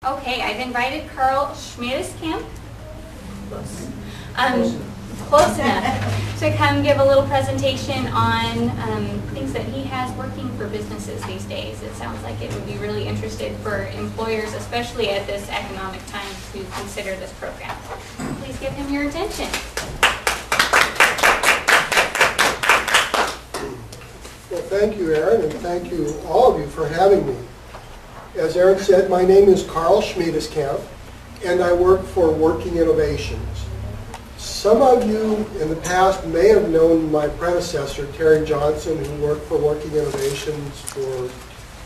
Okay, I've invited Carl Schmiedeskamp, close enough, to come give a little presentation on things that he has working for businesses these days. It sounds like it would be really interesting for employers, especially at this economic time, to consider this program. Please give him your attention. Well, thank you, Erin, and thank you, all of you, for having me. As Erin said, my name is Carl Schmiedeskamp, and I work for Working Innovations. Some of you in the past may have known my predecessor, Terry Johnson, who worked for Working Innovations for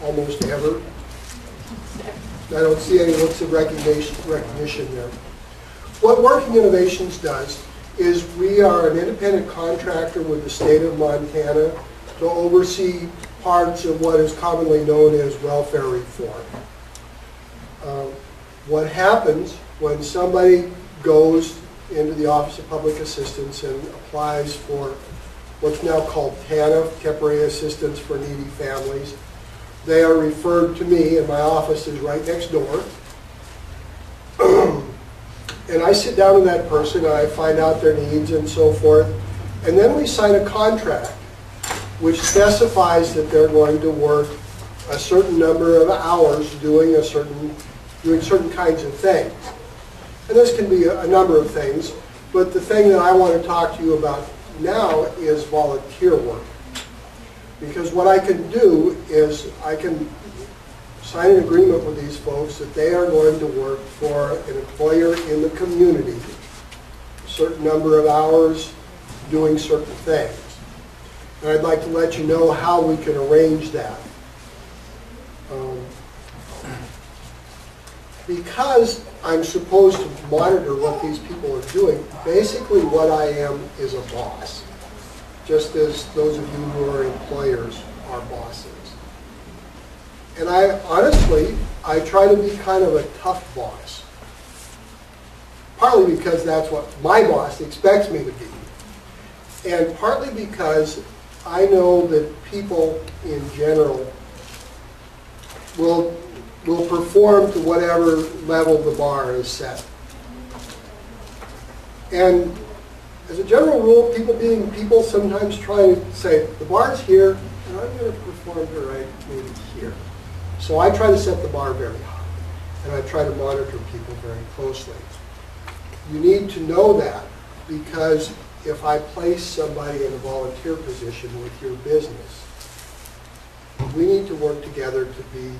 almost ever. I don't see any looks of recognition there. What Working Innovations does is we are an independent contractor with the state of Montana to oversee parts of what is commonly known as welfare reform. What happens when somebody goes into the Office of Public Assistance and applies for what's now called TANF, Temporary Assistance for Needy Families, they are referred to me, and my office is right next door. And I sit down with that person, and I find out their needs and so forth, and then we sign a contract which specifies that they're going to work a certain number of hours doing certain kinds of things. And this can be a number of things, but the thing that I want to talk to you about now is volunteer work. Because what I can do is I can sign an agreement with these folks that they are going to work for an employer in the community a certain number of hours doing certain things. And I'd like to let you know how we can arrange that. Because I'm supposed to monitor what these people are doing, basically what I am is a boss. Just as those of you who are employers are bosses. And I try to be kind of a tough boss. Partly because that's what my boss expects me to be. And partly because I know that people in general will perform to whatever level the bar is set. And as a general rule, people being people sometimes try to say, the bar's here, and I'm going to perform to right maybe here. So I try to set the bar very high, and I try to monitor people very closely. You need to know that, because if I place somebody in a volunteer position with your business, we need to work together to be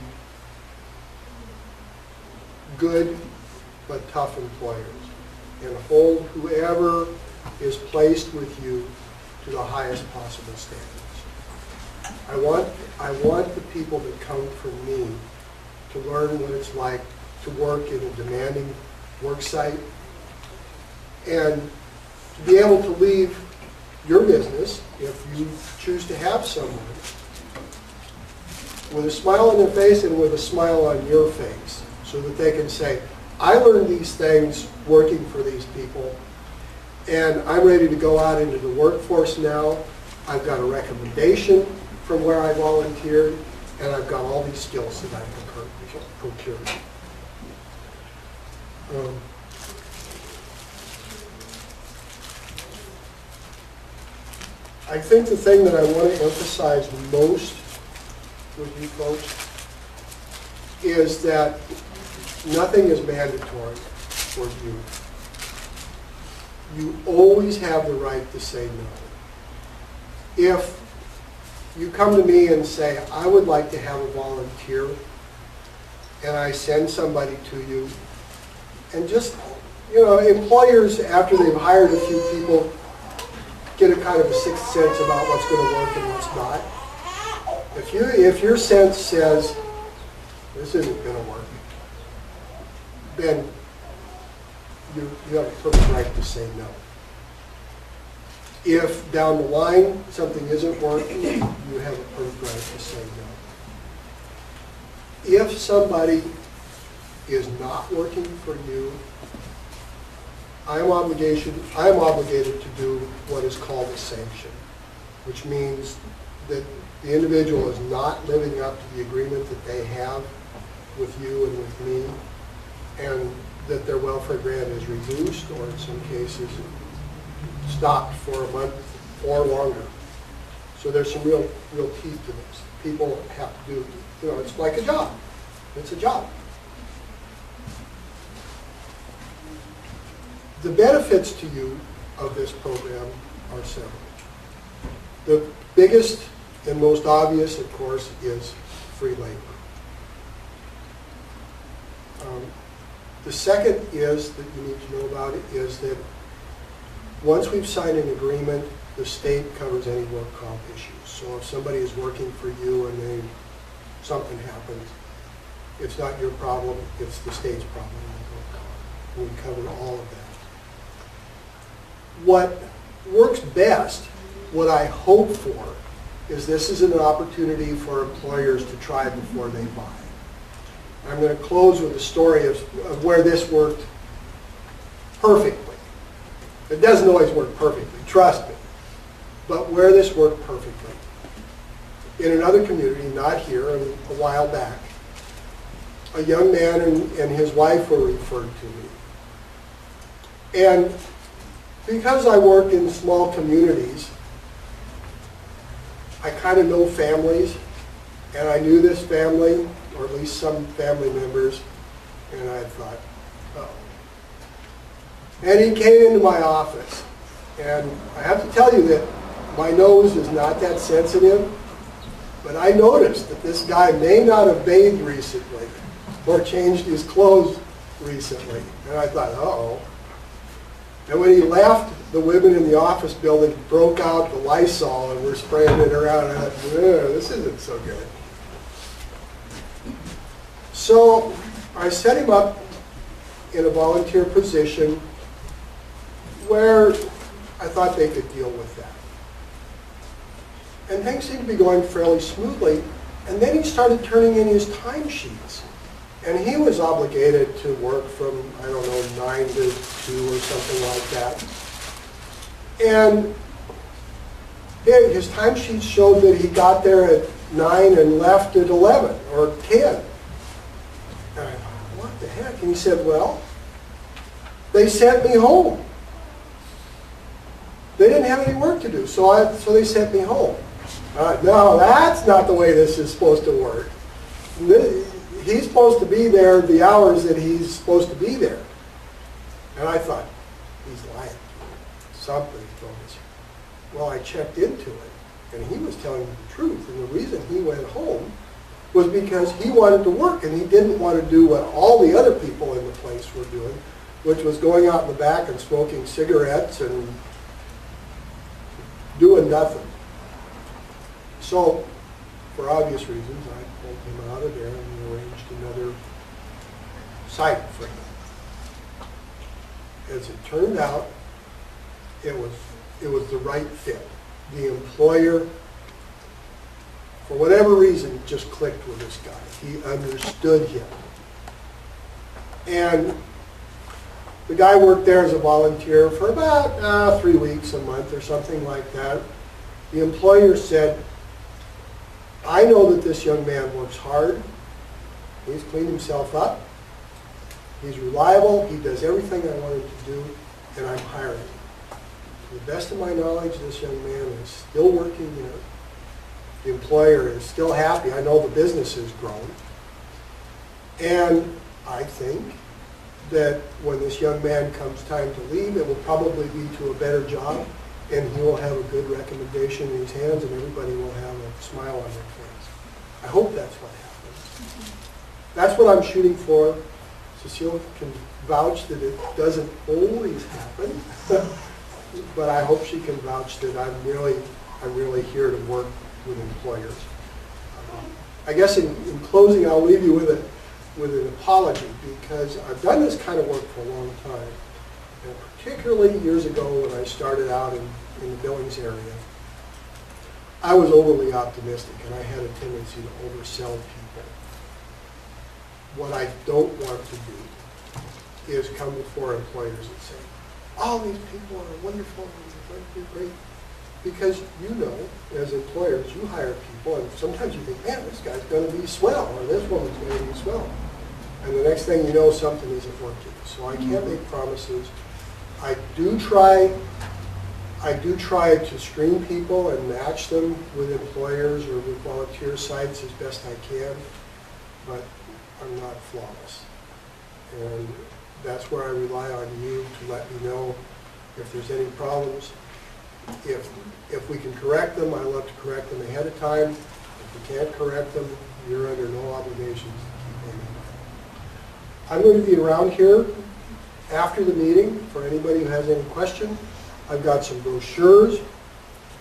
good but tough employers and hold whoever is placed with you to the highest possible standards. I want the people that come from me to learn what it's like to work in a demanding work site and to be able to leave your business, if you choose to have someone, with a smile on their face and with a smile on your face, so that they can say, I learned these things working for these people, and I'm ready to go out into the workforce now. I've got a recommendation from where I volunteered, and I've got all these skills that I've procured. I think the thing that I want to emphasize most with you folks is that nothing is mandatory for you. You always have the right to say no. If you come to me and say, I would like to have a volunteer, and I send somebody to you, and just, employers, after they've hired a few people, get a kind of a sixth sense about what's going to work and what's not. If your sense says, this isn't going to work, then you have a perfect right to say no. If down the line something isn't working, you have a perfect right to say no. If somebody is not working for you, I am obligated to do what is called a sanction, which means that the individual is not living up to the agreement that they have with you and with me, and that their welfare grant is reduced, or in some cases stopped for a month or longer. So there's some real teeth to this. People have to do, it's like a job. It's a job. The benefits to you of this program are several. The biggest and most obvious, of course, is free labor. The second is that you need to know about it is that once we've signed an agreement, the state covers any work comp issues. So if somebody is working for you and something happens, it's not your problem, it's the state's problem. We cover all of that. What works best, what I hope for, is this is an opportunity for employers to try before they buy. I'm going to close with a story of where this worked perfectly. It doesn't always work perfectly, trust me, but where this worked perfectly. In another community, not here, a while back, a young man and his wife were referred to me. And because I work in small communities, I kind of know families, and I knew this family, or at least some family members, and I thought, oh. And he came into my office, and I have to tell you that my nose is not that sensitive, but I noticed that this guy may not have bathed recently or changed his clothes recently. And I thought, uh-oh. And when he left, the women in the office building broke out the Lysol and were spraying it around. And I thought, this isn't so good. So I set him up in a volunteer position where I thought they could deal with that. And things seemed to be going fairly smoothly. And then he started turning in his timesheets. And he was obligated to work from, I don't know, 9 to 2 or something like that. And his timesheets showed that he got there at 9 and left at 11 or 10. And I thought, what the heck? And he said, well, they sent me home. They didn't have any work to do, so they sent me home. No, that's not the way this is supposed to work. He's supposed to be there the hours that he's supposed to be there. And I thought, he's lying. Something's going on. Well, I checked into it, and he was telling me the truth. And the reason he went home was because he wanted to work, and he didn't want to do what all the other people in the place were doing, which was going out in the back and smoking cigarettes and doing nothing. So, for obvious reasons, I pulled him out of there and arranged another site for him. As it turned out, it was the right fit. The employer, for whatever reason, just clicked with this guy. He understood him. And the guy worked there as a volunteer for about 3 weeks, a month, or something like that. The employer said, I know that this young man works hard. He's cleaned himself up. He's reliable. He does everything I want him to do, and I'm hiring him. To the best of my knowledge, this young man is still working there. The employer is still happy. I know the business has grown. And I think that when this young man comes time to leave, it will probably be to a better job, and he will have a good recommendation in his hands, and everybody will have a smile on their face. I hope that's what happens. That's what I'm shooting for. Cecile can vouch that it doesn't always happen, but I hope she can vouch that I'm really here to work with employers. I guess in closing, I'll leave you with an apology, because I've done this kind of work for a long time. And particularly years ago when I started out in the Billings area, I was overly optimistic, and I had a tendency to oversell people. What I don't want to do is come before employers and say, all these people are wonderful and they're going to be great. Because you know, as employers, you hire people, and sometimes you think, man, this guy's going to be swell, or this woman's going to be swell. and the next thing you know, something isn't working. So I can't make promises. I do try to screen people and match them with employers or with volunteer sites as best I can, but I'm not flawless. And that's where I rely on you to let me know if there's any problems. If we can correct them, I love to correct them ahead of time. If we can't correct them, you're under no obligations to keep paying. I'm going to be around here after the meeting for anybody who has any question. I've got some brochures.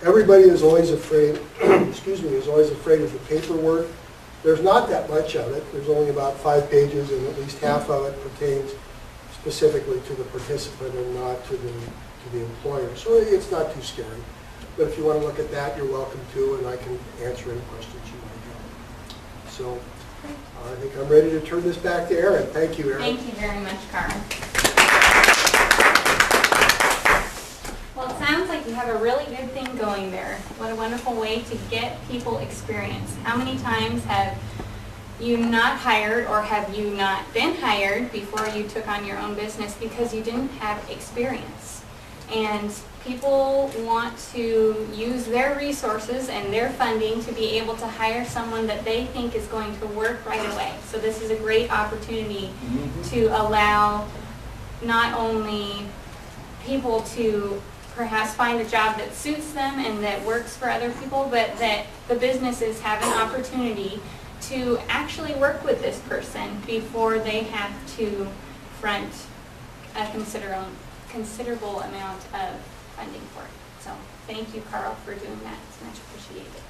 Everybody is always afraid, excuse me, is always afraid of the paperwork. There's not that much of it. There's only about 5 pages, and at least half of it pertains specifically to the participant and not to the employer. So it's not too scary. But if you want to look at that, you're welcome to, and I can answer any questions you might have. So I think I'm ready to turn this back to Erin. Thank you, Erin. Thank you very much, Carl. Well, it sounds like you have a really good thing going there. What a wonderful way to get people experience. How many times have you not hired, or have you not been hired before you took on your own business because you didn't have experience? And people want to use their resources and their funding to be able to hire someone that they think is going to work right away. So this is a great opportunity to allow not only people to perhaps find a job that suits them and that works for other people, but that the businesses have an opportunity to actually work with this person before they have to front a considerable amount of funding for it. So thank you, Carl, for doing that. It's much appreciated.